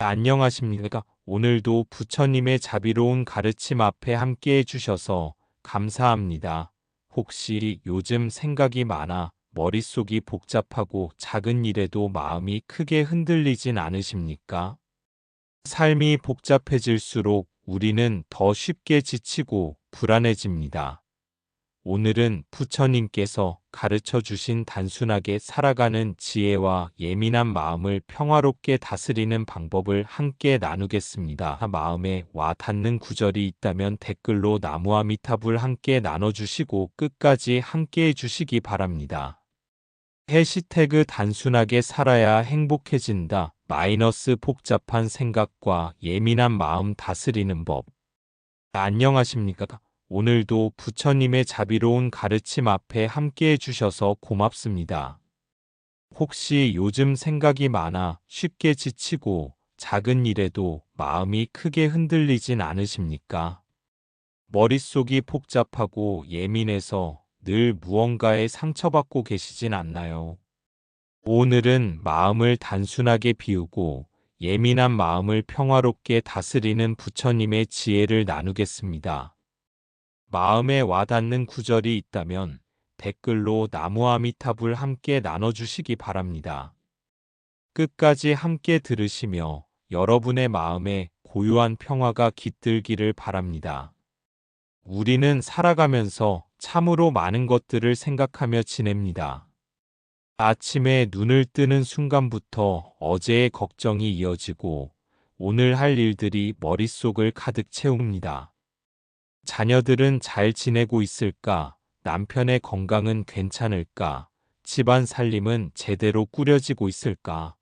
안녕하십니까? 오늘도 부처님의 자비로운 가르침 앞에 함께 해주셔서 감사합니다. 혹시 요즘 생각이 많아 머릿속이 복잡하고 작은 일에도 마음이 크게 흔들리진 않으십니까? 삶이 복잡해질수록 우리는 더 쉽게 지치고 불안해집니다. 오늘은 부처님께서 가르쳐 주신 단순하게 살아가는 지혜와 예민한 마음을 평화롭게 다스리는 방법을 함께 나누겠습니다. 마음에 와 닿는 구절이 있다면 댓글로 나무아미타불 함께 나눠주시고 끝까지 함께 해주시기 바랍니다. 해시태그 단순하게 살아야 행복해진다. 마이너스 복잡한 생각과 예민한 마음 다스리는 법. 안녕하십니까? 오늘도 부처님의 자비로운 가르침 앞에 함께 해주셔서 고맙습니다. 혹시 요즘 생각이 많아 쉽게 지치고 작은 일에도 마음이 크게 흔들리진 않으십니까? 머릿속이 복잡하고 예민해서 늘 무언가에 상처받고 계시진 않나요? 오늘은 마음을 단순하게 비우고 예민한 마음을 평화롭게 다스리는 부처님의 지혜를 나누겠습니다. 마음에 와닿는 구절이 있다면 댓글로 나무아미타불 함께 나눠주시기 바랍니다. 끝까지 함께 들으시며 여러분의 마음에 고요한 평화가 깃들기를 바랍니다. 우리는 살아가면서 참으로 많은 것들을 생각하며 지냅니다. 아침에 눈을 뜨는 순간부터 어제의 걱정이 이어지고 오늘 할 일들이 머릿속을 가득 채웁니다. 자녀들은 잘 지내고 있을까? 남편의 건강은 괜찮을까? 집안 살림은 제대로 꾸려지고 있을까?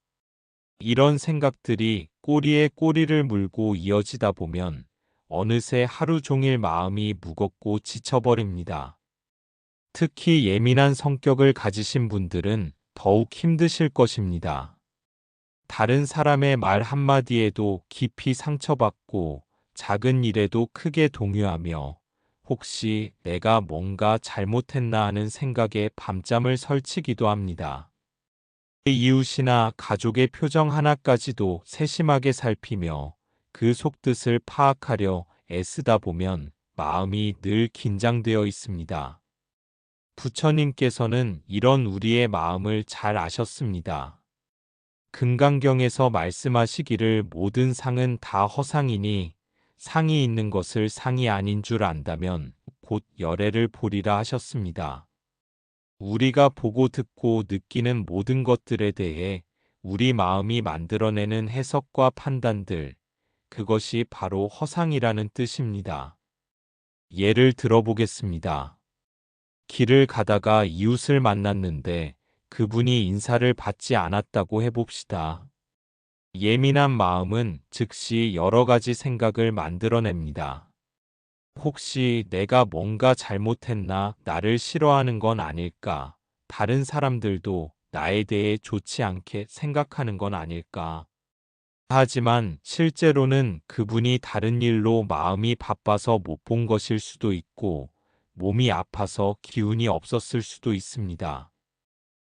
이런 생각들이 꼬리에 꼬리를 물고 이어지다 보면 어느새 하루 종일 마음이 무겁고 지쳐버립니다. 특히 예민한 성격을 가지신 분들은 더욱 힘드실 것입니다. 다른 사람의 말 한마디에도 깊이 상처받고 작은 일에도 크게 동요하며 혹시 내가 뭔가 잘못했나 하는 생각에 밤잠을 설치기도 합니다. 이웃이나 가족의 표정 하나까지도 세심하게 살피며 그 속뜻을 파악하려 애쓰다 보면 마음이 늘 긴장되어 있습니다. 부처님께서는 이런 우리의 마음을 잘 아셨습니다. 금강경에서 말씀하시기를 모든 상은 다 허상이니 상이 있는 것을 상이 아닌 줄 안다면 곧 열애를 보리라 하셨습니다. 우리가 보고 듣고 느끼는 모든 것들에 대해 우리 마음이 만들어내는 해석과 판단들, 그것이 바로 허상이라는 뜻입니다. 예를 들어보겠습니다. 길을 가다가 이웃을 만났는데 그분이 인사를 받지 않았다고 해봅시다. 예민한 마음은 즉시 여러 가지 생각을 만들어냅니다. 혹시 내가 뭔가 잘못했나? 나를 싫어하는 건 아닐까? 다른 사람들도 나에 대해 좋지 않게 생각하는 건 아닐까? 하지만 실제로는 그분이 다른 일로 마음이 바빠서 못 본 것일 수도 있고 몸이 아파서 기운이 없었을 수도 있습니다.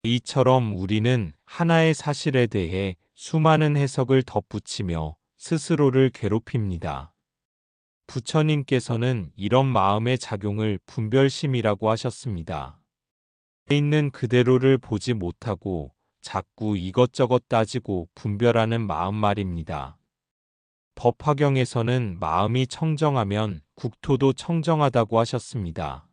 이처럼 우리는 하나의 사실에 대해 수많은 해석을 덧붙이며 스스로를 괴롭힙니다. 부처님께서는 이런 마음의 작용을 분별심이라고 하셨습니다. 있는 그대로를 보지 못하고 자꾸 이것저것 따지고 분별하는 마음 말입니다. 법화경에서는 마음이 청정하면 국토도 청정하다고 하셨습니다.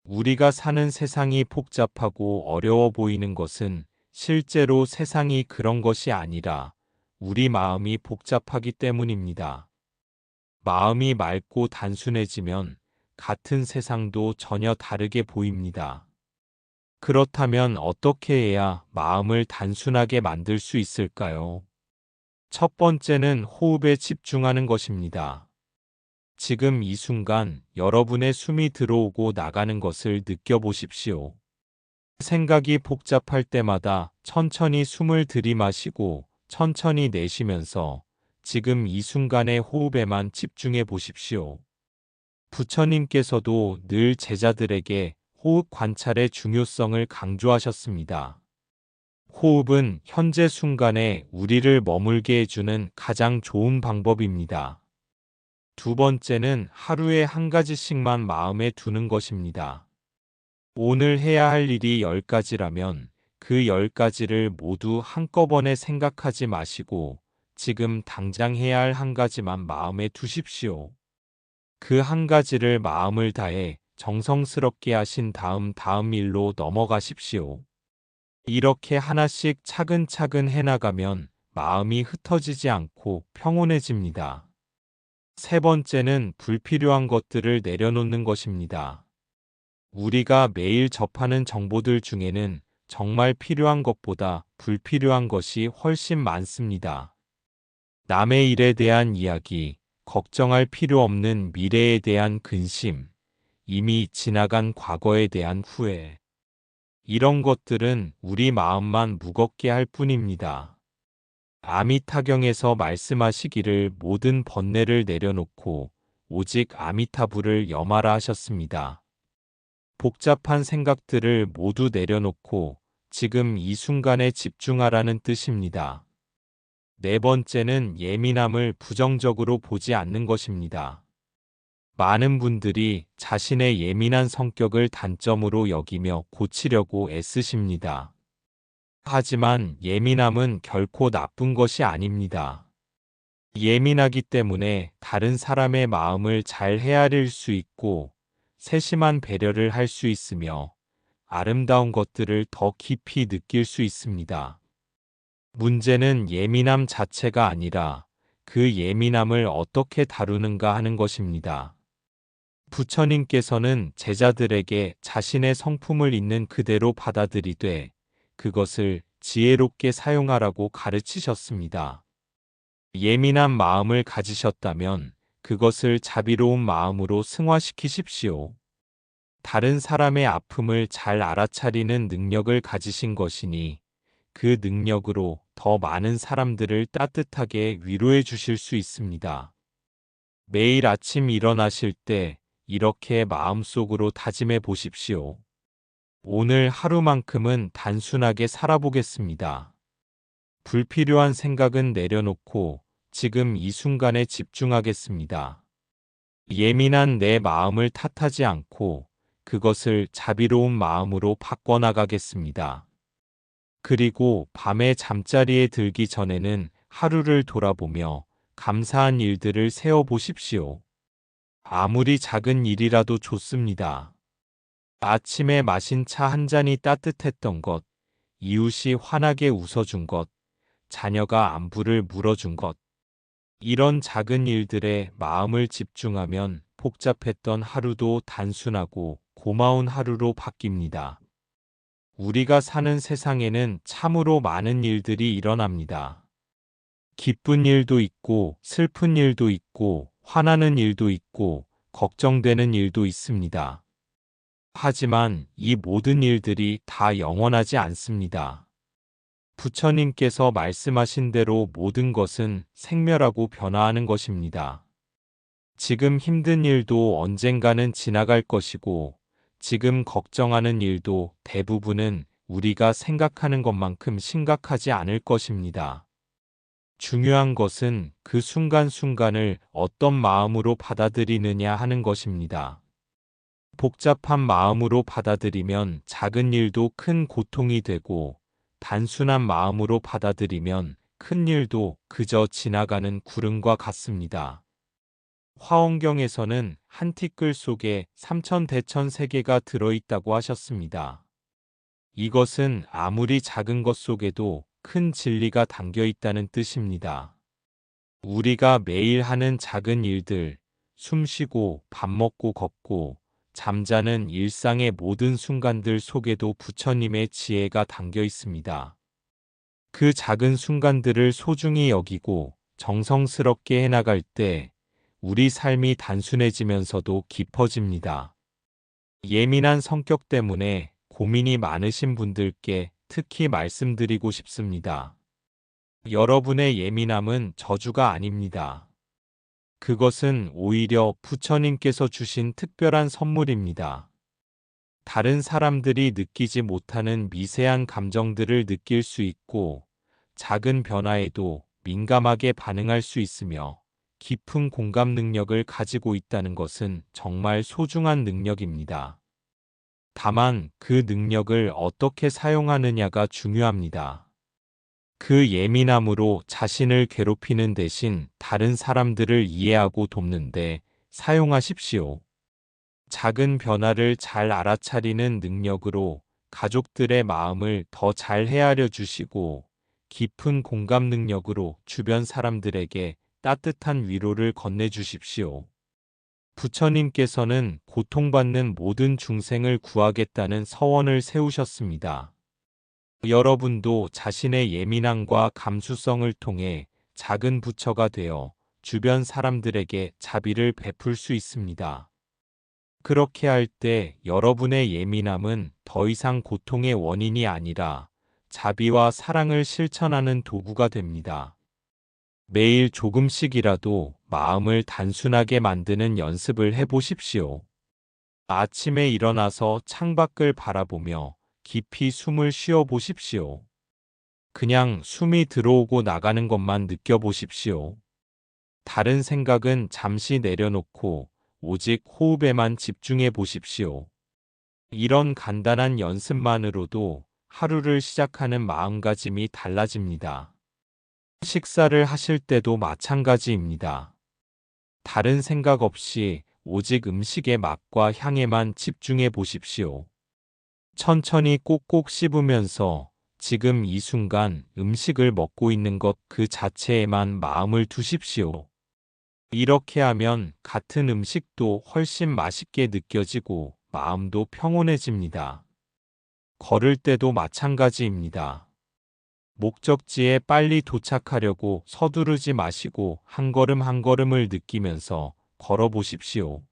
우리가 사는 세상이 복잡하고 어려워 보이는 것은 실제로 세상이 그런 것이 아니라 우리 마음이 복잡하기 때문입니다. 마음이 맑고 단순해지면 같은 세상도 전혀 다르게 보입니다. 그렇다면 어떻게 해야 마음을 단순하게 만들 수 있을까요? 첫 번째는 호흡에 집중하는 것입니다. 지금 이 순간 여러분의 숨이 들어오고 나가는 것을 느껴보십시오. 생각이 복잡할 때마다 천천히 숨을 들이마시고 천천히 내쉬면서 지금 이 순간의 호흡에만 집중해 보십시오. 부처님께서도 늘 제자들에게 호흡 관찰의 중요성을 강조하셨습니다. 호흡은 현재 순간에 우리를 머물게 해주는 가장 좋은 방법입니다. 두 번째는 하루에 한 가지씩만 마음에 두는 것입니다. 오늘 해야 할 일이 10가지라면 그 10가지를 모두 한꺼번에 생각하지 마시고 지금 당장 해야 할 한 가지만 마음에 두십시오. 그 한 가지를 마음을 다해 정성스럽게 하신 다음 일로 넘어가십시오. 이렇게 하나씩 차근차근 해나가면 마음이 흩어지지 않고 평온해집니다. 세 번째는 불필요한 것들을 내려놓는 것입니다. 우리가 매일 접하는 정보들 중에는 정말 필요한 것보다 불필요한 것이 훨씬 많습니다. 남의 일에 대한 이야기, 걱정할 필요 없는 미래에 대한 근심, 이미 지나간 과거에 대한 후회. 이런 것들은 우리 마음만 무겁게 할 뿐입니다. 아미타경에서 말씀하시기를 모든 번뇌를 내려놓고 오직 아미타불을 염하라 하셨습니다. 복잡한 생각들을 모두 내려놓고 지금 이 순간에 집중하라는 뜻입니다. 네 번째는 예민함을 부정적으로 보지 않는 것입니다. 많은 분들이 자신의 예민한 성격을 단점으로 여기며 고치려고 애쓰십니다. 하지만 예민함은 결코 나쁜 것이 아닙니다. 예민하기 때문에 다른 사람의 마음을 잘 헤아릴 수 있고 세심한 배려를 할 수 있으며 아름다운 것들을 더 깊이 느낄 수 있습니다. 문제는 예민함 자체가 아니라 그 예민함을 어떻게 다루는가 하는 것입니다. 부처님께서는 제자들에게 자신의 성품을 있는 그대로 받아들이되 그것을 지혜롭게 사용하라고 가르치셨습니다. 예민한 마음을 가지셨다면 그것을 자비로운 마음으로 승화시키십시오. 다른 사람의 아픔을 잘 알아차리는 능력을 가지신 것이니 그 능력으로 더 많은 사람들을 따뜻하게 위로해 주실 수 있습니다. 매일 아침 일어나실 때 이렇게 마음속으로 다짐해 보십시오. 오늘 하루만큼은 단순하게 살아보겠습니다. 불필요한 생각은 내려놓고 지금 이 순간에 집중하겠습니다. 예민한 내 마음을 탓하지 않고 그것을 자비로운 마음으로 바꿔나가겠습니다. 그리고 밤에 잠자리에 들기 전에는 하루를 돌아보며 감사한 일들을 세어보십시오. 아무리 작은 일이라도 좋습니다. 아침에 마신 차 한 잔이 따뜻했던 것, 이웃이 환하게 웃어준 것, 자녀가 안부를 물어준 것. 이런 작은 일들에 마음을 집중하면 복잡했던 하루도 단순하고 고마운 하루로 바뀝니다. 우리가 사는 세상에는 참으로 많은 일들이 일어납니다. 기쁜 일도 있고 슬픈 일도 있고 화나는 일도 있고 걱정되는 일도 있습니다. 하지만 이 모든 일들이 다 영원하지 않습니다. 부처님께서 말씀하신 대로 모든 것은 생멸하고 변화하는 것입니다. 지금 힘든 일도 언젠가는 지나갈 것이고 지금 걱정하는 일도 대부분은 우리가 생각하는 것만큼 심각하지 않을 것입니다. 중요한 것은 그 순간순간을 어떤 마음으로 받아들이느냐 하는 것입니다. 복잡한 마음으로 받아들이면 작은 일도 큰 고통이 되고 단순한 마음으로 받아들이면 큰 일도 그저 지나가는 구름과 같습니다. 화엄경에서는 한 티끌 속에 삼천대천세계가 들어있다고 하셨습니다. 이것은 아무리 작은 것 속에도 큰 진리가 담겨 있다는 뜻입니다. 우리가 매일 하는 작은 일들, 숨 쉬고 밥 먹고 걷고 잠자는 일상의 모든 순간들 속에도 부처님의 지혜가 담겨 있습니다. 그 작은 순간들을 소중히 여기고 정성스럽게 해나갈 때 우리 삶이 단순해지면서도 깊어집니다. 예민한 성격 때문에 고민이 많으신 분들께 특히 말씀드리고 싶습니다. 여러분의 예민함은 저주가 아닙니다. 그것은 오히려 부처님께서 주신 특별한 선물입니다. 다른 사람들이 느끼지 못하는 미세한 감정들을 느낄 수 있고 작은 변화에도 민감하게 반응할 수 있으며 깊은 공감 능력을 가지고 있다는 것은 정말 소중한 능력입니다. 다만 그 능력을 어떻게 사용하느냐가 중요합니다. 그 예민함으로 자신을 괴롭히는 대신 다른 사람들을 이해하고 돕는데 사용하십시오. 작은 변화를 잘 알아차리는 능력으로 가족들의 마음을 더 잘 헤아려 주시고 깊은 공감 능력으로 주변 사람들에게 따뜻한 위로를 건네주십시오. 부처님께서는 고통받는 모든 중생을 구하겠다는 서원을 세우셨습니다. 여러분도 자신의 예민함과 감수성을 통해 작은 부처가 되어 주변 사람들에게 자비를 베풀 수 있습니다. 그렇게 할 때 여러분의 예민함은 더 이상 고통의 원인이 아니라 자비와 사랑을 실천하는 도구가 됩니다. 매일 조금씩이라도 마음을 단순하게 만드는 연습을 해보십시오. 아침에 일어나서 창밖을 바라보며 깊이 숨을 쉬어 보십시오. 그냥 숨이 들어오고 나가는 것만 느껴보십시오. 다른 생각은 잠시 내려놓고 오직 호흡에만 집중해 보십시오. 이런 간단한 연습만으로도 하루를 시작하는 마음가짐이 달라집니다. 식사를 하실 때도 마찬가지입니다. 다른 생각 없이 오직 음식의 맛과 향에만 집중해 보십시오. 천천히 꼭꼭 씹으면서 지금 이 순간 음식을 먹고 있는 것 그 자체에만 마음을 두십시오. 이렇게 하면 같은 음식도 훨씬 맛있게 느껴지고 마음도 평온해집니다. 걸을 때도 마찬가지입니다. 목적지에 빨리 도착하려고 서두르지 마시고 한 걸음 한 걸음을 느끼면서 걸어보십시오.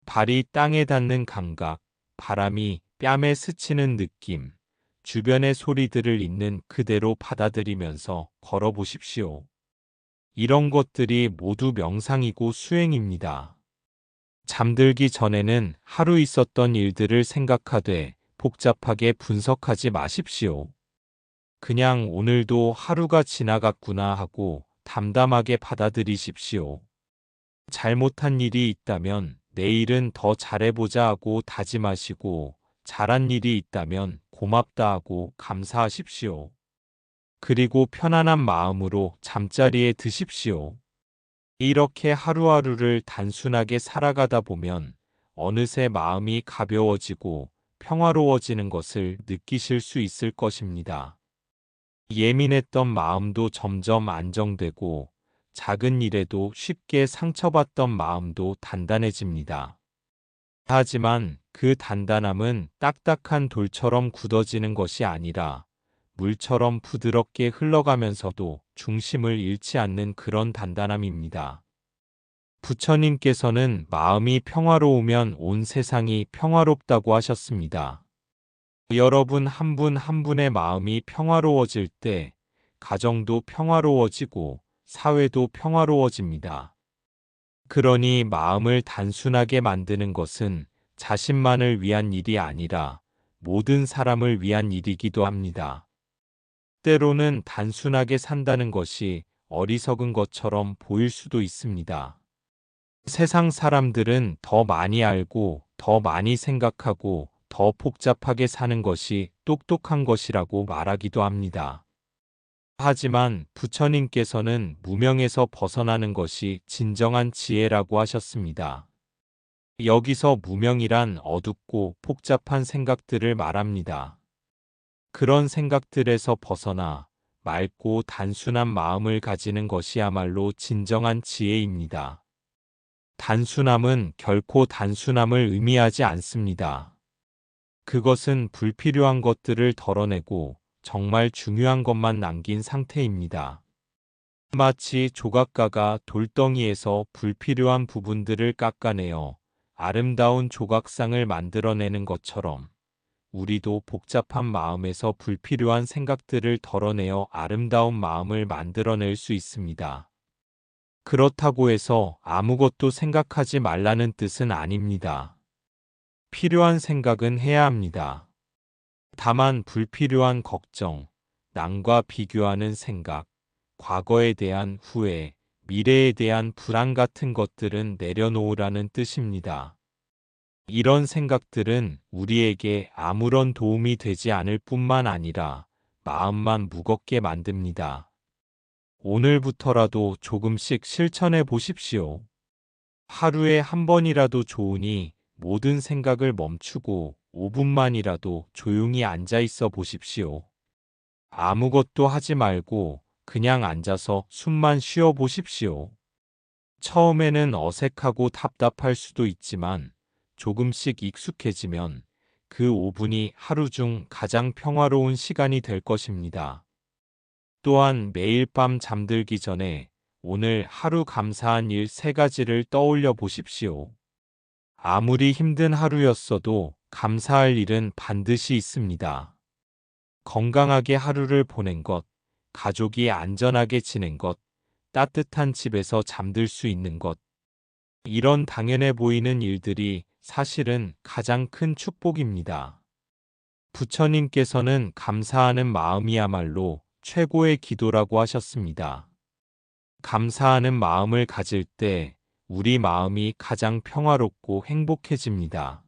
발이 땅에 닿는 감각, 바람이 뺨에 스치는 느낌, 주변의 소리들을 있는 그대로 받아들이면서 걸어보십시오. 이런 것들이 모두 명상이고 수행입니다. 잠들기 전에는 하루 있었던 일들을 생각하되 복잡하게 분석하지 마십시오. 그냥 오늘도 하루가 지나갔구나 하고 담담하게 받아들이십시오. 잘못한 일이 있다면 내일은 더 잘해보자 하고 다짐하시고 잘한 일이 있다면 고맙다 하고 감사하십시오. 그리고 편안한 마음으로 잠자리에 드십시오. 이렇게 하루하루를 단순하게 살아가다 보면 어느새 마음이 가벼워지고 평화로워지는 것을 느끼실 수 있을 것입니다. 예민했던 마음도 점점 안정되고 작은 일에도 쉽게 상처받던 마음도 단단해집니다. 하지만 그 단단함은 딱딱한 돌처럼 굳어지는 것이 아니라 물처럼 부드럽게 흘러가면서도 중심을 잃지 않는 그런 단단함입니다. 부처님께서는 마음이 평화로우면 온 세상이 평화롭다고 하셨습니다. 여러분 한 분 한 분의 마음이 평화로워질 때 가정도 평화로워지고 사회도 평화로워집니다. 그러니 마음을 단순하게 만드는 것은 자신만을 위한 일이 아니라 모든 사람을 위한 일이기도 합니다. 때로는 단순하게 산다는 것이 어리석은 것처럼 보일 수도 있습니다. 세상 사람들은 더 많이 알고 더 많이 생각하고 더 복잡하게 사는 것이 똑똑한 것이라고 말하기도 합니다. 하지만 부처님께서는 무명에서 벗어나는 것이 진정한 지혜라고 하셨습니다. 여기서 무명이란 어둡고 복잡한 생각들을 말합니다. 그런 생각들에서 벗어나 맑고 단순한 마음을 가지는 것이야말로 진정한 지혜입니다. 단순함은 결코 단순함을 의미하지 않습니다. 그것은 불필요한 것들을 덜어내고 정말 중요한 것만 남긴 상태입니다. 마치 조각가가 돌덩이에서 불필요한 부분들을 깎아내어 아름다운 조각상을 만들어내는 것처럼 우리도 복잡한 마음에서 불필요한 생각들을 덜어내어 아름다운 마음을 만들어낼 수 있습니다. 그렇다고 해서 아무것도 생각하지 말라는 뜻은 아닙니다. 필요한 생각은 해야 합니다. 다만 불필요한 걱정, 남과 비교하는 생각, 과거에 대한 후회, 미래에 대한 불안 같은 것들은 내려놓으라는 뜻입니다. 이런 생각들은 우리에게 아무런 도움이 되지 않을 뿐만 아니라 마음만 무겁게 만듭니다. 오늘부터라도 조금씩 실천해 보십시오. 하루에 한 번이라도 좋으니 모든 생각을 멈추고 5분만이라도 조용히 앉아 있어 보십시오. 아무것도 하지 말고 그냥 앉아서 숨만 쉬어 보십시오. 처음에는 어색하고 답답할 수도 있지만 조금씩 익숙해지면 그 5분이 하루 중 가장 평화로운 시간이 될 것입니다. 또한 매일 밤 잠들기 전에 오늘 하루 감사한 일 3가지를 떠올려 보십시오. 아무리 힘든 하루였어도 감사할 일은 반드시 있습니다. 건강하게 하루를 보낸 것, 가족이 안전하게 지낸 것, 따뜻한 집에서 잠들 수 있는 것. 이런 당연해 보이는 일들이 사실은 가장 큰 축복입니다. 부처님께서는 감사하는 마음이야말로 최고의 기도라고 하셨습니다. 감사하는 마음을 가질 때 우리 마음이 가장 평화롭고 행복해집니다.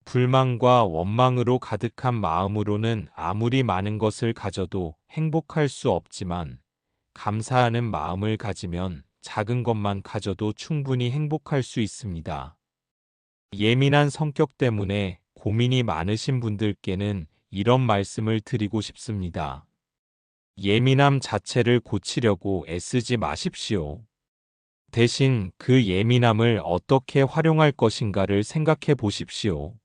불만과 원망으로 가득한 마음으로는 아무리 많은 것을 가져도 행복할 수 없지만 감사하는 마음을 가지면 작은 것만 가져도 충분히 행복할 수 있습니다. 예민한 성격 때문에 고민이 많으신 분들께는 이런 말씀을 드리고 싶습니다. 예민함 자체를 고치려고 애쓰지 마십시오. 대신 그 예민함을 어떻게 활용할 것인가를 생각해 보십시오.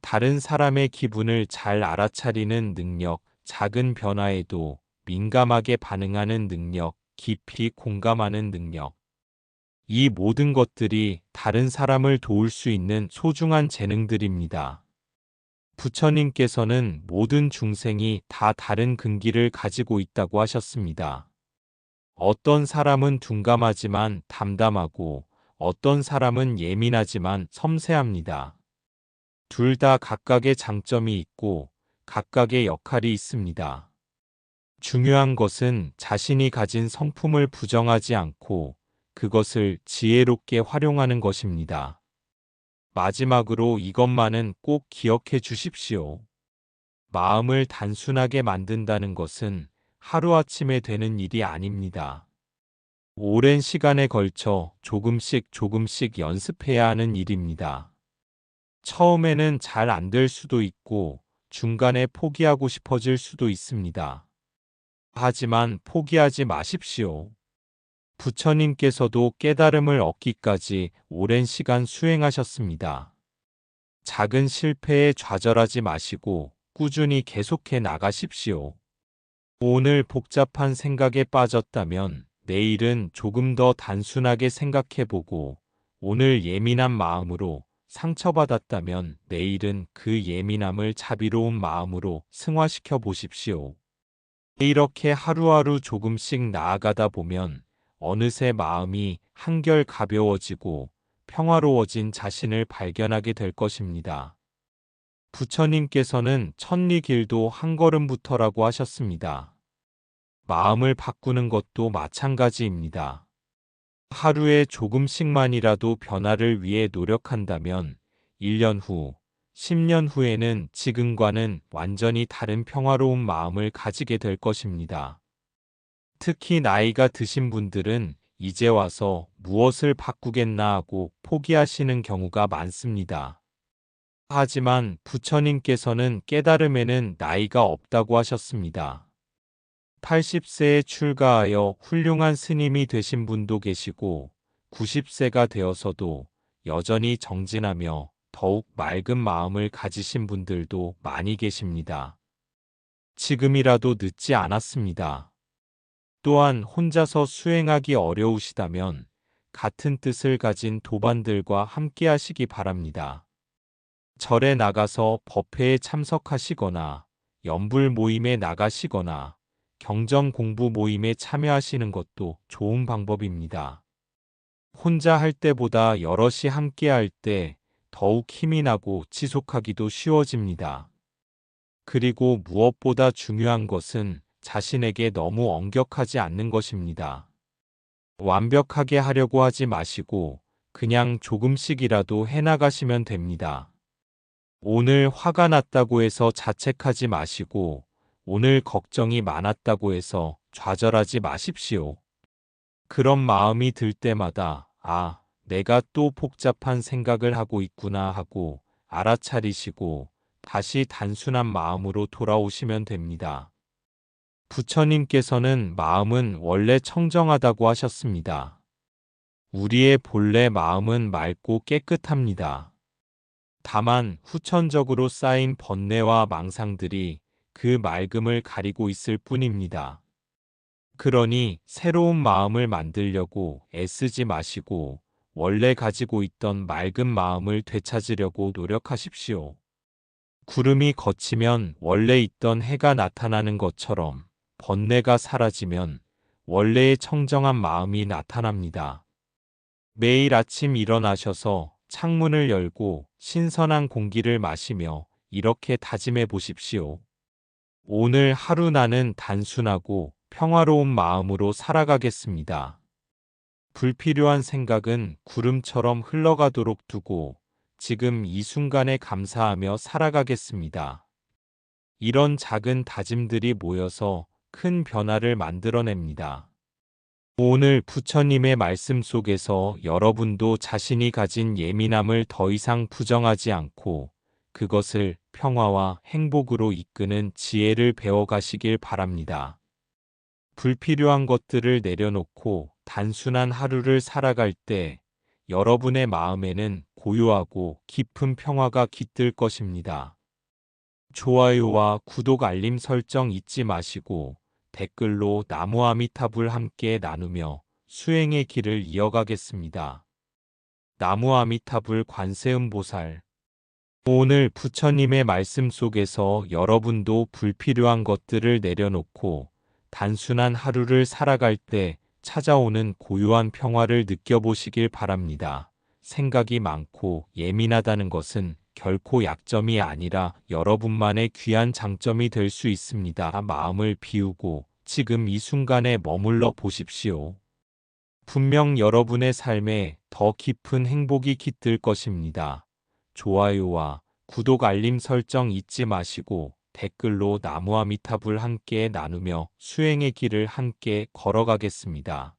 다른 사람의 기분을 잘 알아차리는 능력, 작은 변화에도 민감하게 반응하는 능력, 깊이 공감하는 능력. 이 모든 것들이 다른 사람을 도울 수 있는 소중한 재능들입니다. 부처님께서는 모든 중생이 다 다른 근기를 가지고 있다고 하셨습니다. 어떤 사람은 둔감하지만 담담하고 어떤 사람은 예민하지만 섬세합니다. 둘 다 각각의 장점이 있고 각각의 역할이 있습니다. 중요한 것은 자신이 가진 성품을 부정하지 않고 그것을 지혜롭게 활용하는 것입니다. 마지막으로 이것만은 꼭 기억해 주십시오. 마음을 단순하게 만든다는 것은 하루아침에 되는 일이 아닙니다. 오랜 시간에 걸쳐 조금씩 연습해야 하는 일입니다. 처음에는 잘 안 될 수도 있고 중간에 포기하고 싶어질 수도 있습니다. 하지만 포기하지 마십시오. 부처님께서도 깨달음을 얻기까지 오랜 시간 수행하셨습니다. 작은 실패에 좌절하지 마시고 꾸준히 계속해 나가십시오. 오늘 복잡한 생각에 빠졌다면 내일은 조금 더 단순하게 생각해보고 오늘 예민한 마음으로 상처받았다면 내일은 그 예민함을 자비로운 마음으로 승화시켜 보십시오. 이렇게 하루하루 조금씩 나아가다 보면 어느새 마음이 한결 가벼워지고 평화로워진 자신을 발견하게 될 것입니다. 부처님께서는 천리길도 한 걸음부터라고 하셨습니다. 마음을 바꾸는 것도 마찬가지입니다. 하루에 조금씩만이라도 변화를 위해 노력한다면 1년 후, 10년 후에는 지금과는 완전히 다른 평화로운 마음을 가지게 될 것입니다. 특히 나이가 드신 분들은 이제 와서 무엇을 바꾸겠나 하고 포기하시는 경우가 많습니다. 하지만 부처님께서는 깨달음에는 나이가 없다고 하셨습니다. 80세에 출가하여 훌륭한 스님이 되신 분도 계시고 90세가 되어서도 여전히 정진하며 더욱 맑은 마음을 가지신 분들도 많이 계십니다. 지금이라도 늦지 않았습니다. 또한 혼자서 수행하기 어려우시다면 같은 뜻을 가진 도반들과 함께 하시기 바랍니다. 절에 나가서 법회에 참석하시거나 연불 모임에 나가시거나 경전 공부 모임에 참여하시는 것도 좋은 방법입니다. 혼자 할 때보다 여럿이 함께 할 때 더욱 힘이 나고 지속하기도 쉬워집니다. 그리고 무엇보다 중요한 것은 자신에게 너무 엄격하지 않는 것입니다. 완벽하게 하려고 하지 마시고 그냥 조금씩이라도 해나가시면 됩니다. 오늘 화가 났다고 해서 자책하지 마시고 오늘 걱정이 많았다고 해서 좌절하지 마십시오. 그런 마음이 들 때마다 내가 또 복잡한 생각을 하고 있구나 하고 알아차리시고 다시 단순한 마음으로 돌아오시면 됩니다. 부처님께서는 마음은 원래 청정하다고 하셨습니다. 우리의 본래 마음은 맑고 깨끗합니다. 다만 후천적으로 쌓인 번뇌와 망상들이 그 맑음을 가리고 있을 뿐입니다. 그러니 새로운 마음을 만들려고 애쓰지 마시고 원래 가지고 있던 맑은 마음을 되찾으려고 노력하십시오. 구름이 걷히면 원래 있던 해가 나타나는 것처럼 번뇌가 사라지면 원래의 청정한 마음이 나타납니다. 매일 아침 일어나셔서 창문을 열고 신선한 공기를 마시며 이렇게 다짐해 보십시오. 오늘 하루 나는 단순하고 평화로운 마음으로 살아가겠습니다. 불필요한 생각은 구름처럼 흘러가도록 두고 지금 이 순간에 감사하며 살아가겠습니다. 이런 작은 다짐들이 모여서 큰 변화를 만들어냅니다. 오늘 부처님의 말씀 속에서 여러분도 자신이 가진 예민함을 더 이상 부정하지 않고 그것을 평화와 행복으로 이끄는 지혜를 배워가시길 바랍니다. 불필요한 것들을 내려놓고 단순한 하루를 살아갈 때 여러분의 마음에는 고요하고 깊은 평화가 깃들 것입니다. 좋아요와 구독 알림 설정 잊지 마시고 댓글로 나무 아미타불 함께 나누며 수행의 길을 이어가겠습니다. 나무 아미타불 관세음보살. 오늘 부처님의 말씀 속에서 여러분도 불필요한 것들을 내려놓고 단순한 하루를 살아갈 때 찾아오는 고요한 평화를 느껴보시길 바랍니다. 생각이 많고 예민하다는 것은 결코 약점이 아니라 여러분만의 귀한 장점이 될 수 있습니다. 마음을 비우고 지금 이 순간에 머물러 보십시오. 분명 여러분의 삶에 더 깊은 행복이 깃들 것입니다. 좋아요와 구독 알림 설정 잊지 마시고 댓글로 나무 아미타불 함께 나누며 수행의 길을 함께 걸어가겠습니다.